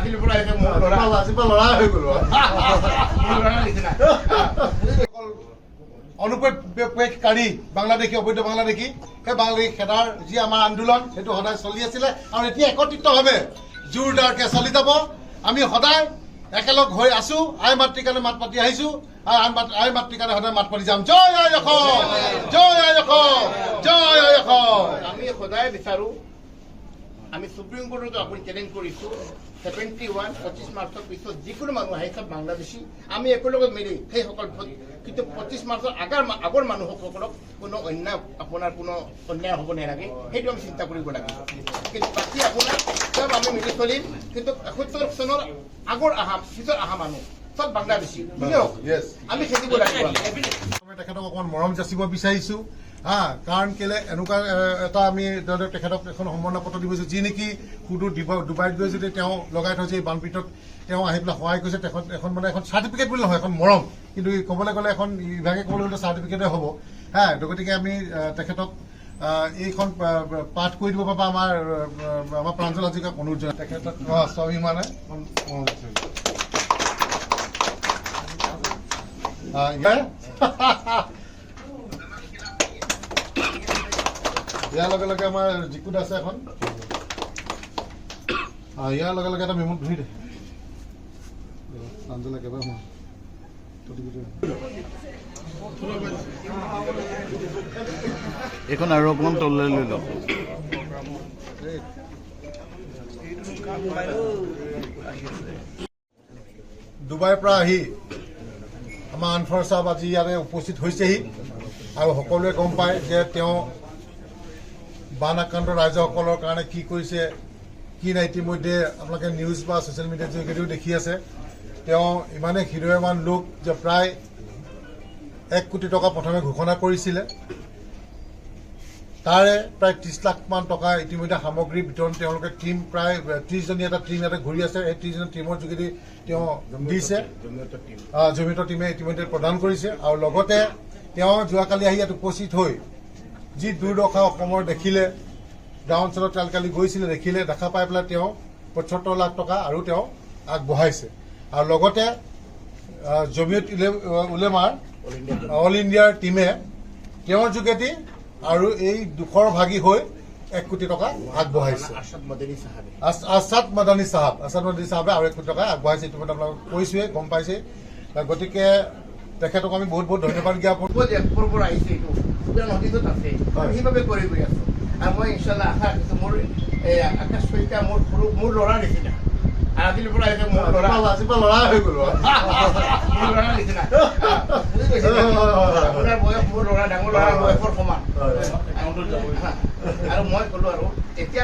আজিৰ পৰা আহিছে মোৰ ল'ৰা ল'ৰা হৈ গ'ল ল'ৰা নিচিনা অনুপ্ৰৱেশকাৰী বাংলাদেশী অবৈধ বাংলাদেশী সেই বাংলাদেশী খেদাৰ যি আমাৰ আন্দোলন সেইটো সদায় চলি আছিলে আৰু এতিয়া একত্ৰিতভাৱে জোৰদাৰকৈ চলি যাব আমি সদায় একেলগ হৈ আছো আই মাতৃৰ কাৰণে মাত পাতি আহিছো আৰু আই মাতৃৰ কাৰণে সদায় মাত পাতি যাম জয় আই অসম জয় আই অসম জয় আই অসম আমি সদায় বিচাৰো আমি সুপ্ৰিম কোৰ্টতো আপুনি চেলেঞ্জ কৰিছো 71 25 মাৰ্চৰ পিছত যিকোনো মানুহ আহে চব বাংলাদেশী আমি একেলগে মিলি সেইসকল কিন্তু 25 মাৰ্চৰ আগৰ মানুহসকলক কোনো অন্যায় আপোনাৰ কোনো অন্যায় হ'ব নালাগে সেইটো আমি চিন্তা কৰিব লাগে কিন্তু বাকী আপোনাৰ চব আমি মিলি চলিম কিন্তু 71 চনৰ আগৰ পিছৰ মানুহ চব বাংলাদেশী আমি খেদিব লাগিব তেখেতক অকণমান মৰম যাচিব বিচাৰিছো কাৰণ কেলে এনেকুৱা এটা আমি তেখেতক এখন সম্বৰ্ধনা পত্ৰ দিব যি নেকি সুদূৰ ডুবাইত গৈ যদি তেওঁ লগাই থৈছে এই বানপীড়িতত তেওঁ আহি পেলাই সহায় কৰিছে তেখেত এখন মানে এখন চাৰ্টিফিকেট বুলি নহয় এখন মৰম কিন্তু ক'বলৈ গ'লে এখন ইভাগে ক'বলৈ গ'লে চাৰ্টিফিকেটে হ'ব গতিকে আমি তেখেতক এইখন পাঠ কৰি দিব পাবা আমাৰ প্ৰাঞ্জল হাজৰিকাক অনুৰোধ জনাই তেখেতক স্বাভিমানে ইয়াৰ লগে লগে আমাৰ জিকুত আছে এখন ইয়াৰ লগে লগে এটা মেমত ধৰি দে একেবাৰে এইখন আৰু অকণমান তললৈ লৈ লওক ডুবাইৰ পৰা আহি আমাৰ আনফাৰ চাহাব আজি ইয়াতে উপস্থিত হৈছেহি আৰু সকলোৱে গম পায় যে তেওঁ বান আক্ৰান্ত ৰাইজসকলৰ কাৰণে কি কৰিছে কি নাই ইতিমধ্যে আপোনালোকে নিউজ বা ছ'চিয়েল মিডিয়াৰ যোগেদিও দেখি আছে তেওঁ ইমানেই হৃদয়ৱান লোক যে প্ৰায় 1 কোটি টকা প্ৰথমে ঘোষণা কৰিছিলে তাৰে প্ৰায় 30 লাখমান টকা ইতিমধ্যে সামগ্ৰী বিতৰণ তেওঁলোকে টীম প্ৰায় 30জনীয়া এটা টীম ইয়াতে ঘূৰি আছে এই 30জনীয়া টীমৰ যোগেদি তেওঁ দিছে জমিয়ত টীমে ইতিমধ্যে প্ৰদান কৰিছে আৰু লগতে তেওঁ যোৱাকালি আহি ইয়াত উপস্থিত হৈ যি দুৰ্দশা অসমৰ দেখিলে গাঁও অঞ্চলত কালি গৈছিলে দেখিলে দেখা পাই পেলাই তেওঁ 75 লাখ টকা আৰু তেওঁ আগবঢ়াইছে আৰু লগতে জমিয়ত উলেমাৰ অল ইণ্ডিয়াৰ টীমে তেওঁৰ যোগেদি আৰু এই দুখৰ ভাগী হৈ 1 কোটি টকা আগবঢ়াইছে আছাদ মাদানী চাহাবে আৰু 1 কোটি টকা আগবঢ়াইছে ইতিমধ্যে আপোনালোকক কৈছোৱে গম পাইছে গতিকে তেখেতক আমি বহুত বহুত ধন্যবাদ জ্ঞাপন আহিছে নদীটোত আছে সেইভাবে কৰি গৈ আছো আৰু মই ইনশাল্লাহ আশা ৰাখিছো মোৰ আকাশ শইকীয়া মোৰ ল'ৰা নিচিনা আৰু আজিৰ পৰা আহিছে মোৰ ল'ৰা ল'ৰা হৈ গ'ল ল'ৰা নিচিনা আপোনাৰ বয়স মোৰ ল'ৰা ডাঙৰ ল'ৰা বয়সৰ সমান আৰু মই ক'লো আৰু এতিয়া